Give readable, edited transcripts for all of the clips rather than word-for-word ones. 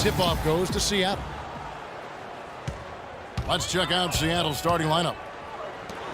tip-off goes to Seattle. Let's check out Seattle's starting lineup.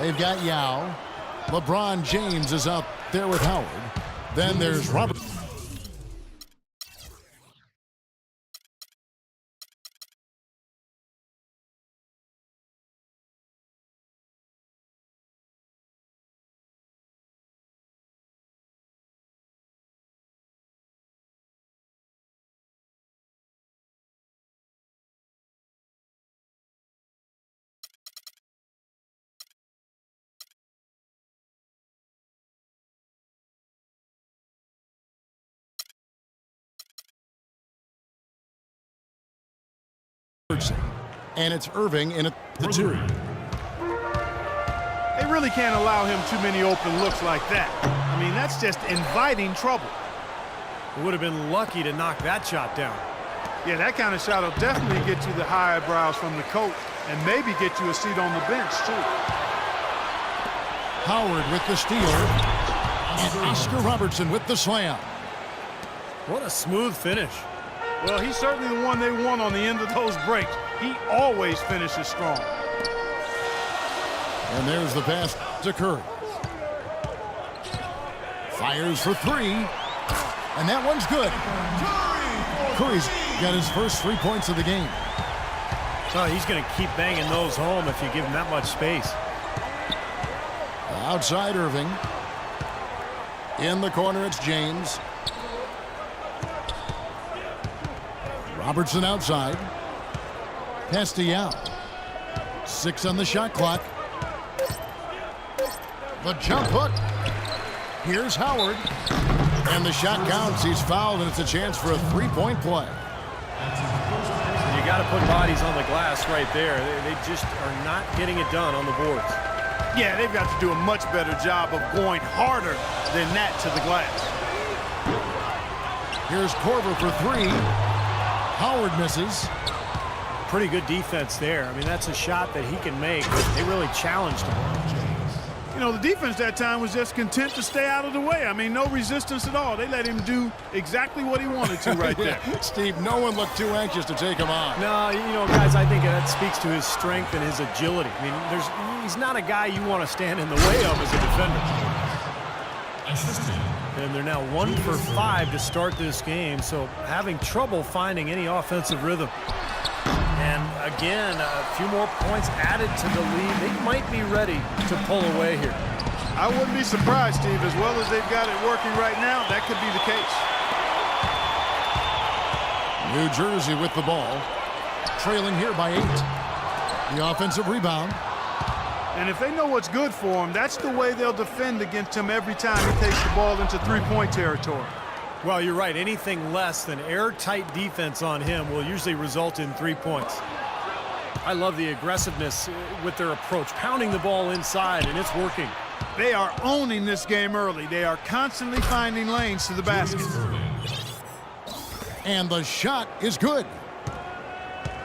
They've got Yao. LeBron James is out there with Howard. Then there's Robert. And it's Irving in the 2. They really can't allow him too many open looks like that. I mean, that's just inviting trouble. He would have been lucky to knock that shot down. Yeah, that kind of shot will definitely get you the high eyebrows from the coach and maybe get you a seat on the bench, too. Howard with the steal. And Oscar Robertson with the slam. What a smooth finish. Well, he's certainly the one they want on the end of those breaks. He always finishes strong. And there's the pass to Curry. Fires for 3. And that one's good. Curry's got his first 3 points of the game. Oh, he's going to keep banging those home if you give him that much space. Outside Irving. In the corner, it's James. Robertson outside. Pass to Yao. 6 on the shot clock. The jump hook. Here's Howard. And the shot counts. He's fouled, and it's a chance for a 3-point play. You got to put bodies on the glass right there. They just are not getting it done on the boards. Yeah, they've got to do a much better job of going harder than that to the glass. Here's Korver for 3. Howard misses. Pretty good defense there. I mean, that's a shot that he can make. They really challenged him. You know, the defense that time was just content to stay out of the way. I mean, no resistance at all. They let him do exactly what he wanted to right there. Steve, no one looked too anxious to take him on. No, you know, guys, I think that speaks to his strength and his agility. I mean, he's not a guy you want to stand in the way of as a defender. And they're now 1 for 5 to start this game, so having trouble finding any offensive rhythm. And again, a few more points added to the lead. They might be ready to pull away here. I wouldn't be surprised, Steve. As well as they've got it working right now, that could be the case. New Jersey with the ball, trailing here by 8. The offensive rebound. And if they know what's good for him, that's the way they'll defend against him every time he takes the ball into 3-point territory. Well, you're right. Anything less than airtight defense on him will usually result in 3 points. I love the aggressiveness with their approach, pounding the ball inside, and it's working. They are owning this game early. They are constantly finding lanes to the basket. And the shot is good.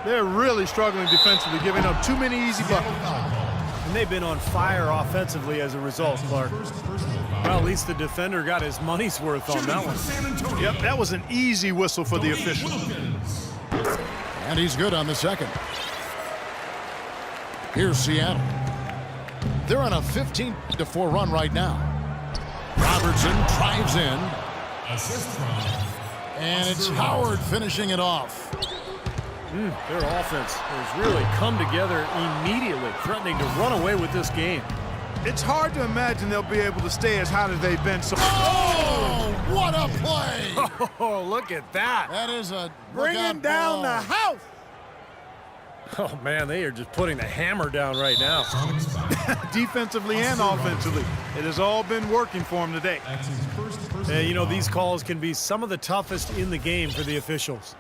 They're really struggling defensively, giving up too many easy buckets. And they've been on fire offensively as a result, Clark. Well, at least the defender got his money's worth on that one. Yep, that was an easy whistle for the official. And he's good on the second. Here's Seattle. They're on a 15-4 run right now. Robertson drives in. And it's Howard finishing it off. Their offense has really come together immediately, threatening to run away with this game. It's hard to imagine they'll be able to stay as hot as they've been. So oh, what a play! Oh, look at that. That is a bringing down the house. Oh, man, they are just putting the hammer down right now. Defensively and offensively. It has all been working for them today. You know, these calls can be some of the toughest in the game for the officials.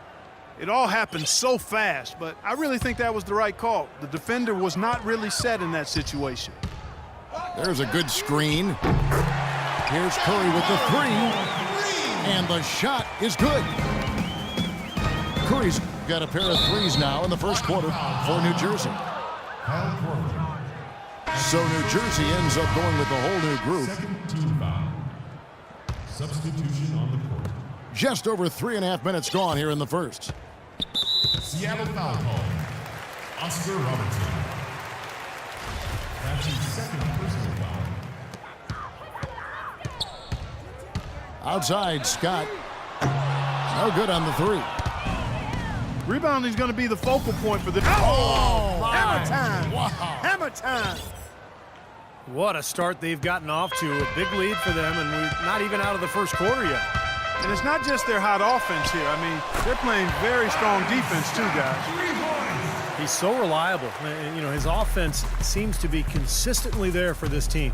It all happened so fast, but I really think that was the right call. The defender was not really set in that situation. There's a good screen. Here's Curry with the 3. And the shot is good. Curry's got a pair of 3s now in the first quarter for New Jersey. So New Jersey ends up going with the whole new group. Substitution on the court. Just over 3.5 minutes gone here in the first. Seattle foul call. Oscar Robertson. That's his second personal foul. Outside, Scott. No good on the three. Rebounding is going to be the focal point for the. Oh, my. Hammer time! Wow. Hammer time! What a start they've gotten off to. A big lead for them, and we're not even out of the first quarter yet. And it's not just their hot offense here. I mean, they're playing very strong defense too, guys. He's so reliable. And, you know, his offense seems to be consistently there for this team.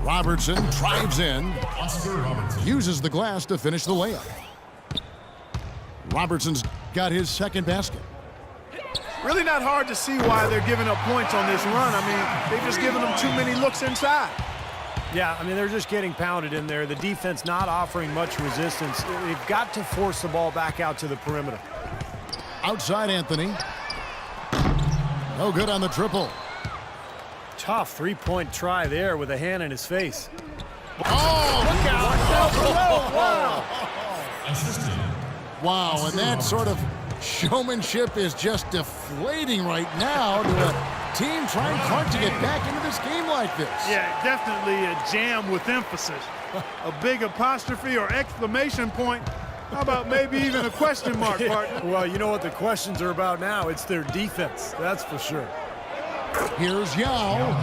Robertson drives in. Oscar Robertson. Uses the glass to finish the layup. Robertson's got his second basket. Really not hard to see why they're giving up points on this run. I mean, they've just given them too many looks inside. Yeah, I mean, they're just getting pounded in there. The defense not offering much resistance. They've got to force the ball back out to the perimeter. Outside, Anthony. No good on the triple. Tough three-point try there with a hand in his face. Oh, look out. Wow. Assistant. Wow, and that sort of showmanship is just deflating right now to a team trying hard to get back into this game like this. Yeah, definitely a jam with emphasis. A big apostrophe or exclamation point. How about maybe even a question mark, partner? Well, you know what the questions are about now. It's their defense, that's for sure. Here's Yao,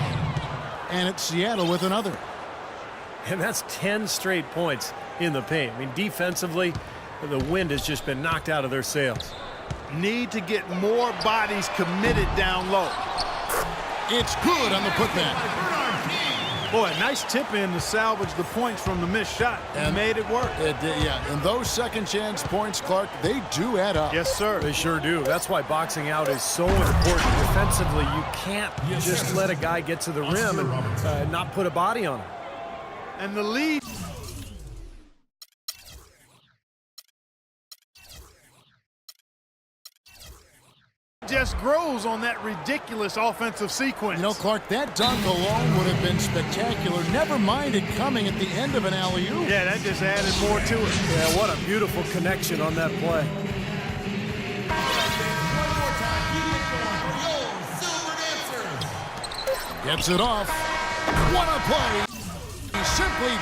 and it's Seattle with another. And that's 10 straight points in the paint. I mean, defensively, the wind has just been knocked out of their sails. Need to get more bodies committed down low. It's good on the putback. Boy, a nice tip in to salvage the points from the missed shot. And made it work. Yeah, and those second chance points, Clark, they do add up. Yes, sir. They sure do. That's why boxing out is so important. Defensively, you can't just let a guy get to the rim and not put a body on him. And the lead just grows on that ridiculous offensive sequence. You know, Clark, that dunk alone would have been spectacular. Never mind it coming at the end of an alley-oop. Yeah, that just added more to it. Yeah, what a beautiful connection on that play. Gets it off. What a play. He simply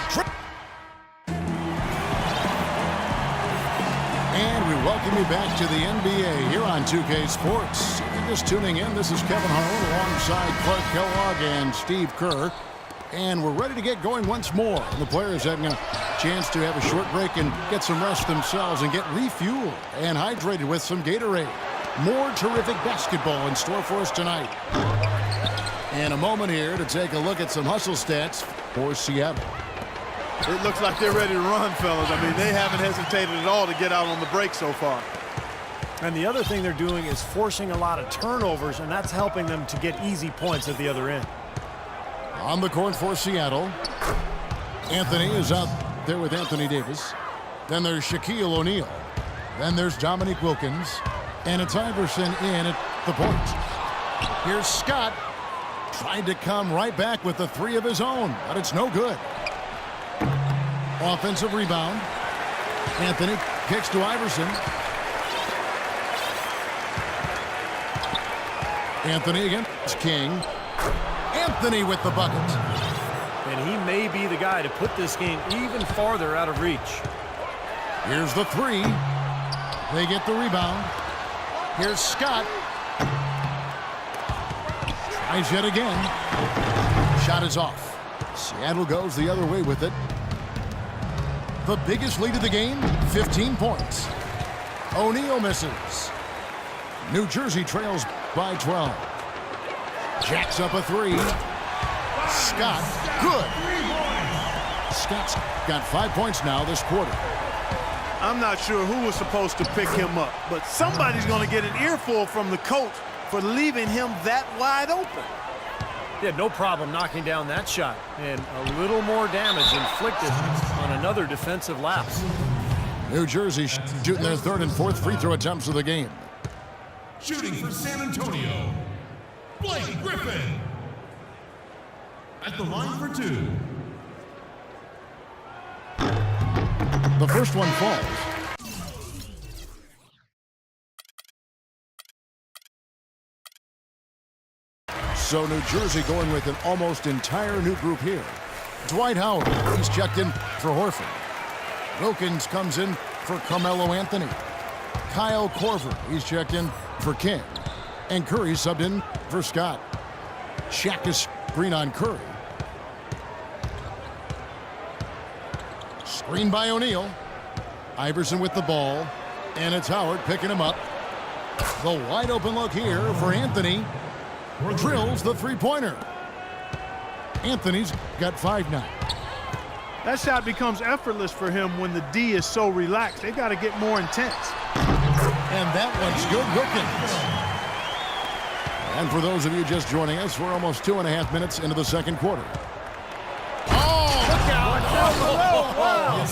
And we welcome you back to the NBA here on 2K Sports. If you're just tuning in, this is Kevin Harlan alongside Clark Kellogg and Steve Kerr. And we're ready to get going once more. The players having a chance to have a short break and get some rest themselves and get refueled and hydrated with some Gatorade. More terrific basketball in store for us tonight. And a moment here to take a look at some hustle stats for Seattle. It looks like they're ready to run, fellas. I mean, they haven't hesitated at all to get out on the break so far. And the other thing they're doing is forcing a lot of turnovers, and that's helping them to get easy points at the other end. On the court for Seattle, Anthony is out there with Anthony Davis. Then there's Shaquille O'Neal. Then there's Dominique Wilkins. And it's Iverson in at the point. Here's Scott. Tried to come right back with the three of his own, but it's no good. Offensive rebound. Anthony kicks to Iverson. Anthony against King. Anthony with the bucket. And he may be the guy to put this game even farther out of reach. Here's the three. They get the rebound. Here's Scott. Tries yet again. Shot is off. Seattle goes the other way with it. The biggest lead of the game, 15 points. O'Neal misses. New Jersey trails by 12. Jacks up a three. Scott, good. Scott's got 5 points now this quarter. I'm not sure who was supposed to pick him up, but somebody's going to get an earful from the coach for leaving him that wide open. Yeah, no problem knocking down that shot. And a little more damage inflicted on another defensive lapse. New Jersey shooting their third and fourth free throw attempts of the game. Shooting for San Antonio, Blake Griffin. At the line for two. The first one falls. So New Jersey going with an almost entire new group here. Dwight Howard, he's checked in for Horford. Wilkins comes in for Carmelo Anthony. Kyle Korver, he's checked in for King. And Curry subbed in for Scott. Shaq is screen on Curry. Screen by O'Neal. Iverson with the ball. And it's Howard picking him up. The wide open look here for Anthony. Drills the three-pointer. Anthony's got 5 now. That shot becomes effortless for him when the D is so relaxed. They've got to get more intense. And that one's good. Wilkins. And for those of you just joining us, we're almost 2.5 minutes into the second quarter. Oh! Look out! Wow.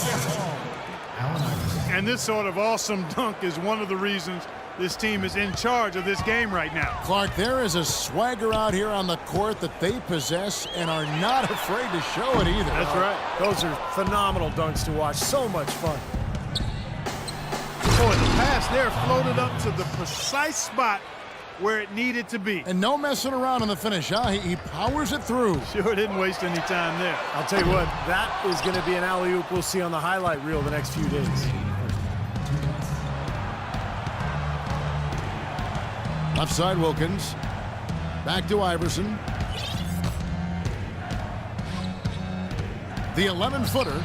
And this sort of awesome dunk is one of the reasons this team is in charge of this game right now. Clark, there is a swagger out here on the court that they possess and are not afraid to show it either. That's right. Those are phenomenal dunks to watch. So much fun. Boy, the pass there floated up to the precise spot where it needed to be. And no messing around on the finish, huh? He powers it through. Sure didn't waste any time there. I'll tell you what, that is going to be an alley-oop we'll see on the highlight reel the next few days. Left side, Wilkins. Back to Iverson. The 11-footer.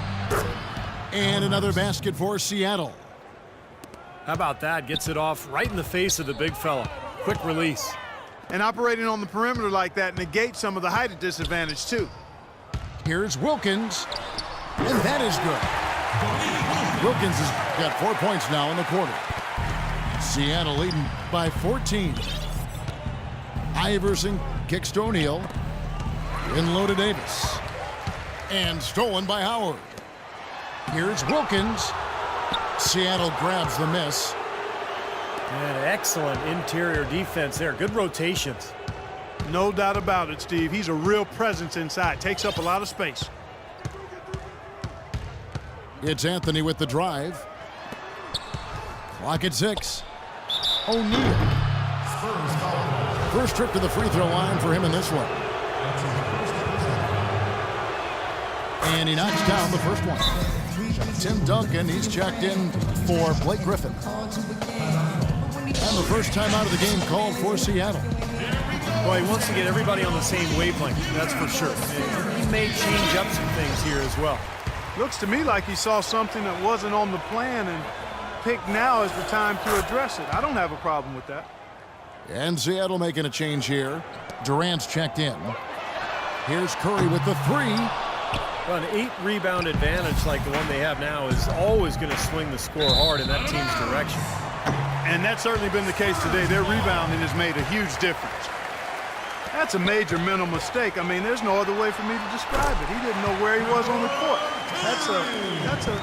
And another basket for Seattle. How about that? Gets it off right in the face of the big fella. Quick release. And operating on the perimeter like that negates some of the height disadvantage, too. Here's Wilkins. And that is good. Wilkins has got 4 points now in the quarter. Seattle leading by 14. Iverson kicks to O'Neal. In low to Davis. And stolen by Howard. Here's Wilkins. Seattle grabs the miss. And excellent interior defense there. Good rotations. No doubt about it, Steve. He's a real presence inside. Takes up a lot of space. It's Anthony with the drive. Clock at 6. O'Neal. First trip to the free throw line for him in this one. And he knocks down the first one. Tim Duncan, he's checked in for Blake Griffin. And the first time out of the game called for Seattle. Boy, he wants to get everybody on the same wavelength, that's for sure. He may change up some things here as well. Looks to me like he saw something that wasn't on the plan and picked now as the time to address it. I don't have a problem with that. And Seattle making a change here. Durant's checked in. Here's Curry with the 3. Well, an 8-rebound advantage like the one they have now is always going to swing the score hard in that team's direction. And that's certainly been the case today. Their rebounding has made a huge difference. That's a major mental mistake. I mean, there's no other way for me to describe it. He didn't know where he was on the court.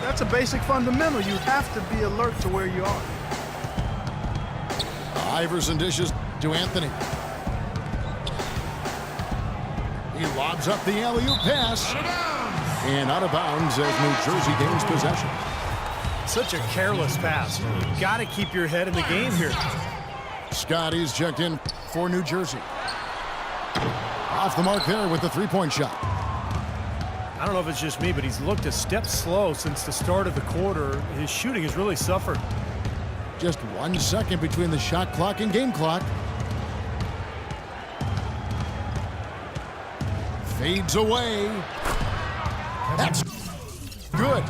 That's a basic fundamental. You have to be alert to where you are. Iverson dishes to Anthony. He lobs up the alley-oop pass. And out of bounds as New Jersey gains possession. Such a careless pass. You got to keep your head in the game here. Scotty's checked in for New Jersey. Off the mark there with the three-point shot. I don't know if it's just me, but he's looked a step slow since the start of the quarter. His shooting has really suffered. Just 1 second between the shot clock and game clock. Fades away. That's good.